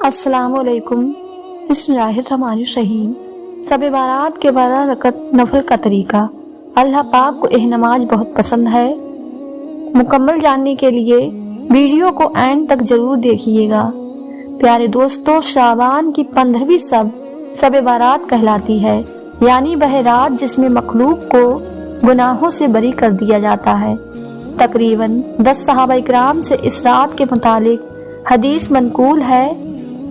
السلام علیکم۔ بسم اللہ الرحمن الرحیم۔ شب بارات کے 12 رکعت نفل کا طریقہ۔ اللہ پاک کو یہ نماز بہت پسند ہے۔ مکمل جاننے کے لیے ویڈیو کو اینڈ تک ضرور دیکھیے گا۔ پیارے دوستو، شعبان کی 15ویں شب بارات کہلاتی ہے، یعنی وہ رات جس میں مخلوق کو گناہوں سے بری کر دیا جاتا ہے۔ تقریباً 10 صحابہ اکرام سے اس رات کے متعلق حدیث منقول ہے۔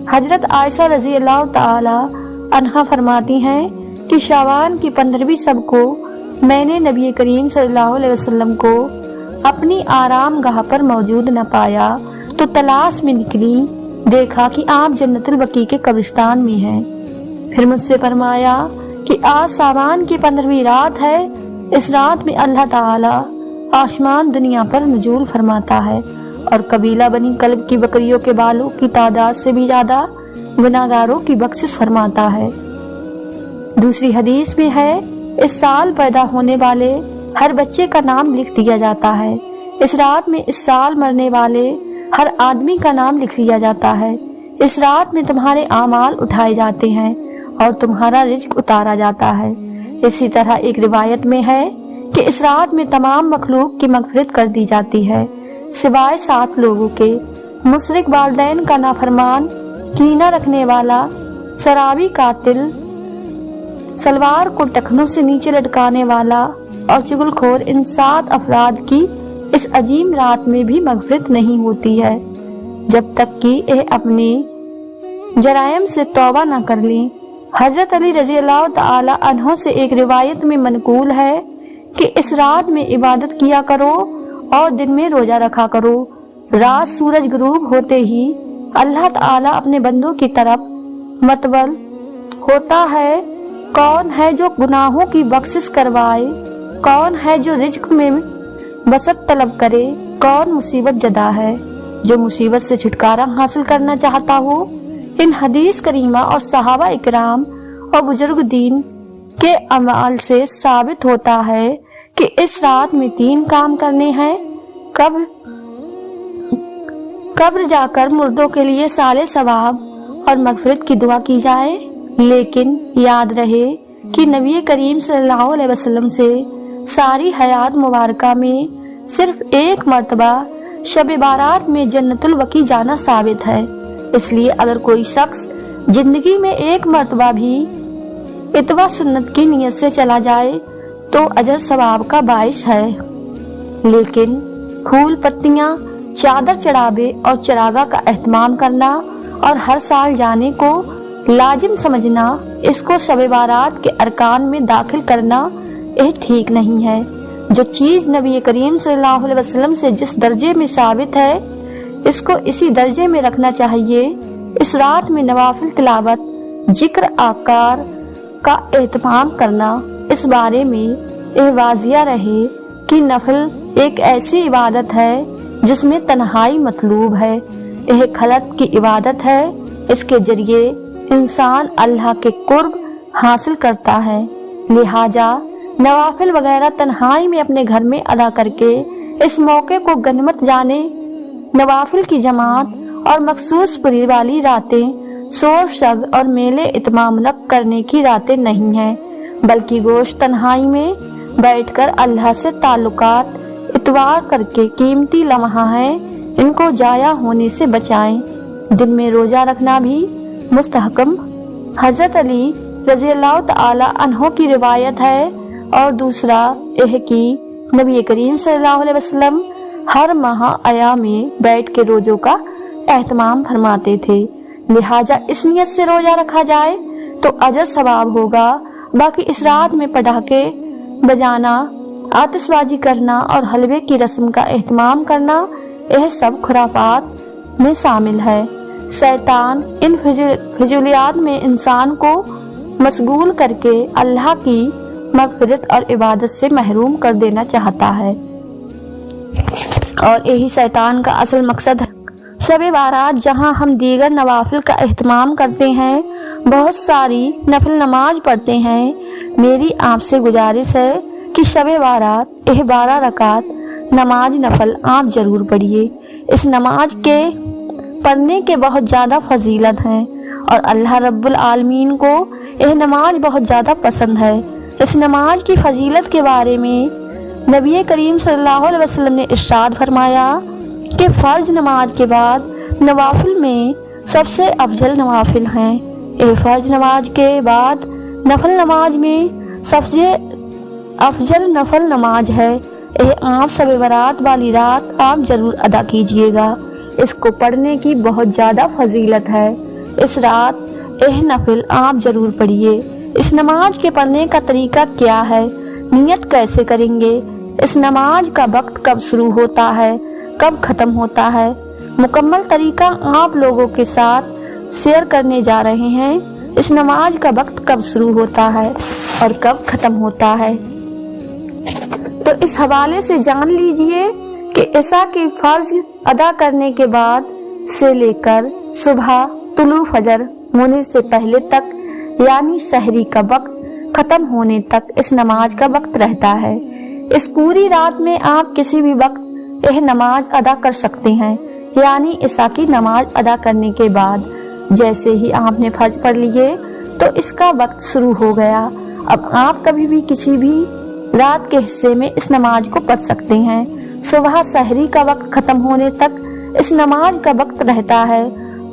حضرت عائشہ رضی اللہ تعالی عنہا فرماتی ہیں کہ شعبان کی 15ویں شب کو میں نے نبی کریم صلی اللہ علیہ وسلم کو اپنی آرام گاہ پر موجود نہ پایا تو تلاش میں نکلی، دیکھا کہ آپ جنت البقیع کے قبرستان میں ہیں۔ پھر مجھ سے فرمایا کہ آج شعبان کی 15ویں رات ہے، اس رات میں اللہ تعالی آسمان دنیا پر نزول فرماتا ہے اور قبیلہ بنی کلب کی بکریوں کے بالوں کی تعداد سے بھی زیادہ گناہگاروں کی بخشش فرماتا ہے۔ دوسری حدیث میں ہے، اس سال پیدا ہونے والے ہر بچے کا نام لکھ دیا جاتا ہے۔ اس رات میں اس سال مرنے والے ہر آدمی کا نام لکھ لیا جاتا ہے۔ اس رات میں تمہارے اعمال اٹھائے جاتے ہیں اور تمہارا رزق اتارا جاتا ہے۔ اسی طرح ایک روایت میں ہے کہ اس رات میں تمام مخلوق کی مغفرت کر دی جاتی ہے سوائے 7 لوگوں کے: مشرک والدین کا نافرمان، کینہ رکھنے والا، شرابی، قاتل، سلوار کو ٹخنوں سے نیچے لٹکانے والا اور چغل خور۔ ان 7 افراد کی اس عظیم رات میں بھی مغفرت نہیں ہوتی ہے جب تک کہ یہ اپنے جرائم سے توبہ نہ کر لیں۔ حضرت علی رضی اللہ تعالی عنہ سے ایک روایت میں منقول ہے کہ اس رات میں عبادت کیا کرو اور دن میں روزہ رکھا کرو۔ رات سورج غروب ہوتے ہی اللہ تعالیٰ اپنے بندوں کی طرف متوجہ ہوتا ہے۔ کون ہے جو گناہوں کی بخشش کروائے؟ کون ہے جو رزق میں وسعت طلب کرے؟ کون مصیبت زدہ ہے جو مصیبت سے چھٹکارا حاصل کرنا چاہتا ہو؟ ان حدیث کریمہ اور صحابہ اکرام اور بزرگ دین کے اعمال سے ثابت ہوتا ہے کہ اس رات میں 3 کام کرنے ہیں۔ قبر جا کر مردوں کے لیے صالح ثواب اور مغفرت کی دعا کی جائے، لیکن یاد رہے کہ نبی کریم صلی اللہ علیہ وسلم سے ساری حیات مبارکہ میں صرف ایک مرتبہ شب بارات میں جنت البقیع جانا ثابت ہے۔ اس لیے اگر کوئی شخص زندگی میں ایک مرتبہ بھی اتباع سنت کی نیت سے چلا جائے تو اجر ثواب کا باعث ہے، لیکن پھول پتیاں، چادر چڑھاوے اور چراغاں کا اہتمام کرنا اور ہر سال جانے کو لازم سمجھنا، اس کو شب بارات کے ارکان میں داخل کرنا یہ ٹھیک نہیں ہے۔ جو چیز نبی کریم صلی اللہ علیہ وسلم سے جس درجے میں ثابت ہے اس کو اسی درجے میں رکھنا چاہیے۔ اس رات میں نوافل تلاوت، ذکر آکار کا اہتمام کرنا، اس بارے میں یہ واضح رہے کہ نفل ایک ایسی عبادت ہے جس میں تنہائی مطلوب ہے۔ یہ خلوت کی عبادت ہے، اس کے ذریعے انسان اللہ کے قرب حاصل کرتا ہے۔ لہٰذا نوافل وغیرہ تنہائی میں اپنے گھر میں ادا کر کے اس موقع کو غنیمت جانے۔ نوافل کی جماعت اور مخصوص پری والی راتیں شور شگ اور میلے اتمام کرنے کی راتیں نہیں ہیں، بلکہ گوشت تنہائی میں بیٹھ کر اللہ سے تعلقات اتوار کر کے قیمتی لمحہ ہیں، ان کو ضائع ہونے سے بچائیں۔ دن میں روزہ رکھنا بھی مستحکم حضرت علی رضی اللہ تعالی عنہ کی روایت ہے، اور دوسرا یہ کہ نبی کریم صلی اللہ علیہ وسلم ہر ماہ آیا میں بیٹھ کے روزوں کا اہتمام فرماتے تھے۔ لہٰذا اس نیت سے روزہ رکھا جائے تو اجر ثواب ہوگا۔ باقی اس رات میں پٹاخے بجانا، آتش بازی کرنا اور حلوے کی رسم کا اہتمام کرنا، یہ سب خرافات میں شامل ہے۔ شیطان ان فضولیات میں انسان کو مشغول کر کے اللہ کی مغفرت اور عبادت سے محروم کر دینا چاہتا ہے، اور یہی شیطان کا اصل مقصد ہے۔ شب بارات جہاں ہم دیگر نوافل کا اہتمام کرتے ہیں، بہت ساری نفل نماز پڑھتے ہیں، میری آپ سے گزارش ہے کہ شب بارات 12 رکعت نماز نفل آپ ضرور پڑھیے۔ اس نماز کے पढ़ने के बहुत ज़्यादा फजीलत हैं और अल्लाह रब्बुल आलमीन को यह नमाज बहुत ज़्यादा पसंद है। इस नमाज की फजीलत के बारे में नबी करीम सल्लल्लाहु अलैहि वसल्लम ने इरशाद फरमाया कि फ़र्ज नमाज के बाद नवाफिल में सबसे अफजल नवाफिल हैं। यह फ़र्ज नमाज के बाद नफल नमाज में सबसे अफजल नफल नमाज है। यह आप शब बारात वाली रात आप ज़रूर अदा कीजिएगा। इसको पढ़ने की बहुत ज़्यादा फजीलत है। इस रात यह नफिल आप ज़रूर पढ़िए। इस नमाज के पढ़ने का तरीका क्या है, नियत कैसे करेंगे, इस नमाज का वक्त कब शुरू होता है, कब ख़त्म होता है, मुकम्मल तरीका आप लोगों के साथ शेयर करने जा रहे हैं। इस नमाज का वक्त कब शुरू होता है और कब ख़त्म होता है, तो इस हवाले से जान लीजिए कि इशा की फ़र्ज अदा करने के बाद से लेकर सुबह तुलू फजर होने से पहले तक यानी सहरी का वक्त ख़त्म होने तक इस नमाज का वक्त रहता है। इस पूरी रात में आप किसी भी वक्त यह नमाज अदा कर सकते हैं। यानी इशा की नमाज अदा करने के बाद जैसे ही आपने फर्ज पढ़ लिए तो इसका वक्त शुरू हो गया। अब आप कभी भी किसी भी रात के हिस्से में इस नमाज को पढ़ सकते हैं। सुबह सहरी का वक्त ख़त्म होने तक इस नमाज का वक्त रहता है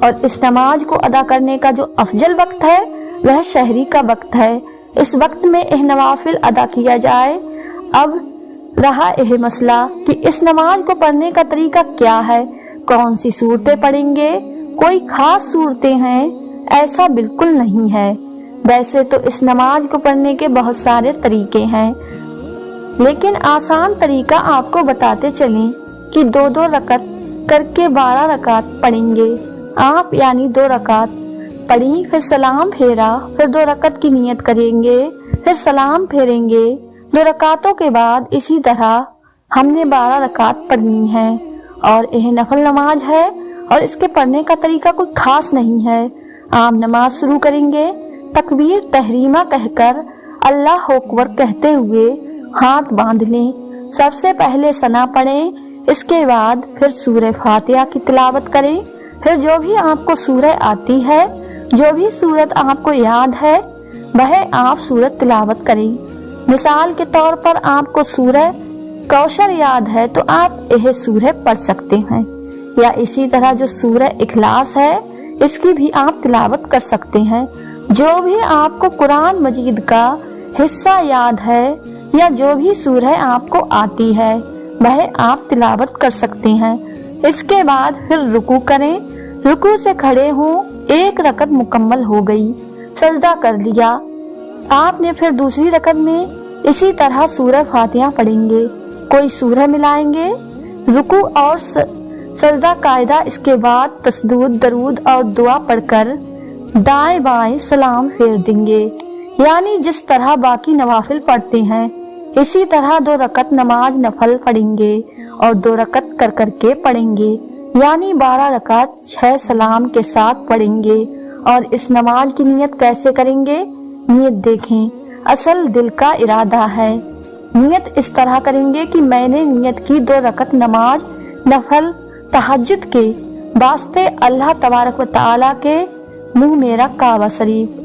और इस नमाज को अदा करने का जो अफजल वक्त है वह शहरी का वक्त है। इस वक्त में यह नवाफिल अदा किया जाए। अब रहा यह मसला कि इस नमाज को पढ़ने का तरीका क्या है, कौन सी सूरतें पढ़ेंगे। कोई खास सूरतें हैं ऐसा बिल्कुल नहीं है। वैसे तो इस नमाज को पढ़ने के बहुत सारे तरीके हैं, लेकिन आसान तरीका आपको बताते चलें कि 2-2 रकत करके 12 रकात पढ़ेंगे आप। यानी 2 रकात पढ़ी, फिर सलाम फेरा, फिर 2 रकत की नियत करेंगे, फिर सलाम फेरेंगे। 2 रकातों के बाद इसी तरह हमने 12 रकात पढ़नी है और यह नफल नमाज है और इसके पढ़ने का तरीका कोई खास नहीं है। आप नमाज शुरू करेंगे तकबीर तहरीमा कहकर अल्लाह अकबर कहते हुए हाथ बांध लें। सबसे पहले सना पढ़ें, इसके बाद फिर सूरह फातिहा की तिलावत करें। फिर जो भी आपको सूरह आती है, जो भी सूरत आपको याद है वह आप सूरत तिलावत करें। मिसाल के तौर पर आपको सूरह कौशर याद है तो आप यह सूरह पढ़ सकते हैं, या इसी तरह जो सूरह इखलास है इसकी भी आप तिलावत कर सकते हैं। जो भी आपको कुरान मजीद का हिस्सा याद है या जो भी सूरह आपको आती है वह आप तिलावत कर सकते हैं। इसके बाद फिर रुकू करें, रुकू से खड़े हों। 1 रकत मुकम्मल हो गई, सजदा कर लिया। आपने फिर दूसरी रकत में इसी तरह सूरह फातिहा पढ़ेंगे, कोई सूरह मिलाएंगे, रुकू और सजदा कायदा। इसके बाद तस्दूद दरूद और दुआ पढ़कर दाएं बाएं सलाम फेर देंगे। यानी जिस तरह बाकी नवाफिल पढ़ते हैं इसी तरह 2 रकत नमाज नफल पढ़ेंगे और 2 रकत कर करके पढ़ेंगे। यानी 12 रकात 6 सलाम के साथ पढ़ेंगे। और इस नमाज की नियत कैसे करेंगे, नियत देखें। असल दिल का इरादा है। नियत इस तरह करेंगे कि मैंने नियत की 2 रकत नमाज नफल तहज्जुद के वास्ते अल्लाह तबारक व तआला के मुंह मेरा काबा शरीफ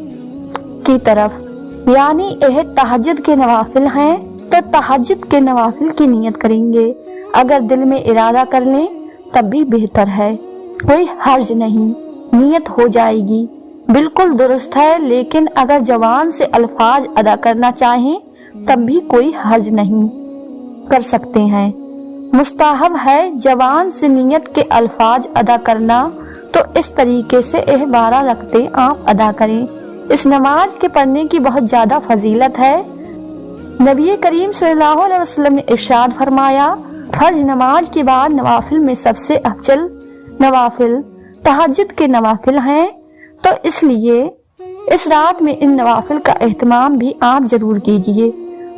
की तरफ। यानी यह तहज्जुद के नवाफिल हैं तो तहज्जुद के नवाफिल की नियत करेंगे। अगर दिल में इरादा कर लें तब भी बेहतर है, कोई हर्ज नहीं, नियत हो जाएगी, बिल्कुल दुरुस्त है। लेकिन अगर जवान से अल्फाज अदा करना चाहें तब भी कोई हर्ज नहीं, कर सकते हैं। मुस्ताहब है जवान से नियत के अल्फाज अदा करना। तो इस तरीके से यह 12 रकतें आप अदा करें। इस नमाज के पढ़ने की बहुत ज़्यादा फजीलत है। नबी करीम सल्लल्लाहु अलैहि वसल्लम ने इरशाद फरमाया, फर्ज नमाज के बाद नवाफिल में सबसे अफजल नवाफिल तहज्जुद के नवाफिल हैं। तो इसलिए इस रात में इन नवाफिल का एहतमाम भी आप जरूर कीजिए।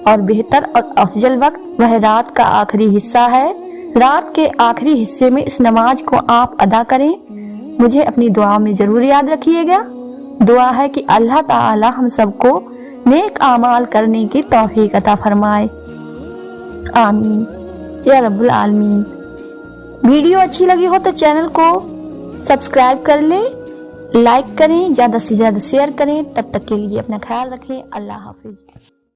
और बेहतर और अफजल वक्त वह रात का आखिरी हिस्सा है। रात के आखिरी हिस्से में इस नमाज को आप अदा करें। मुझे अपनी दुआ में जरूर याद रखिएगा। दुआ है कि अल्लाह ताला हम सबको नेक आमाल करने की तौफीक अता फरमाए। आमीन या रब्बुल आलमीन। वीडियो अच्छी लगी हो तो चैनल को सब्सक्राइब कर लें, लाइक करें, ज़्यादा से ज़्यादा शेयर करें। तब तक के लिए अपना ख्याल रखें। अल्लाह हाफिज।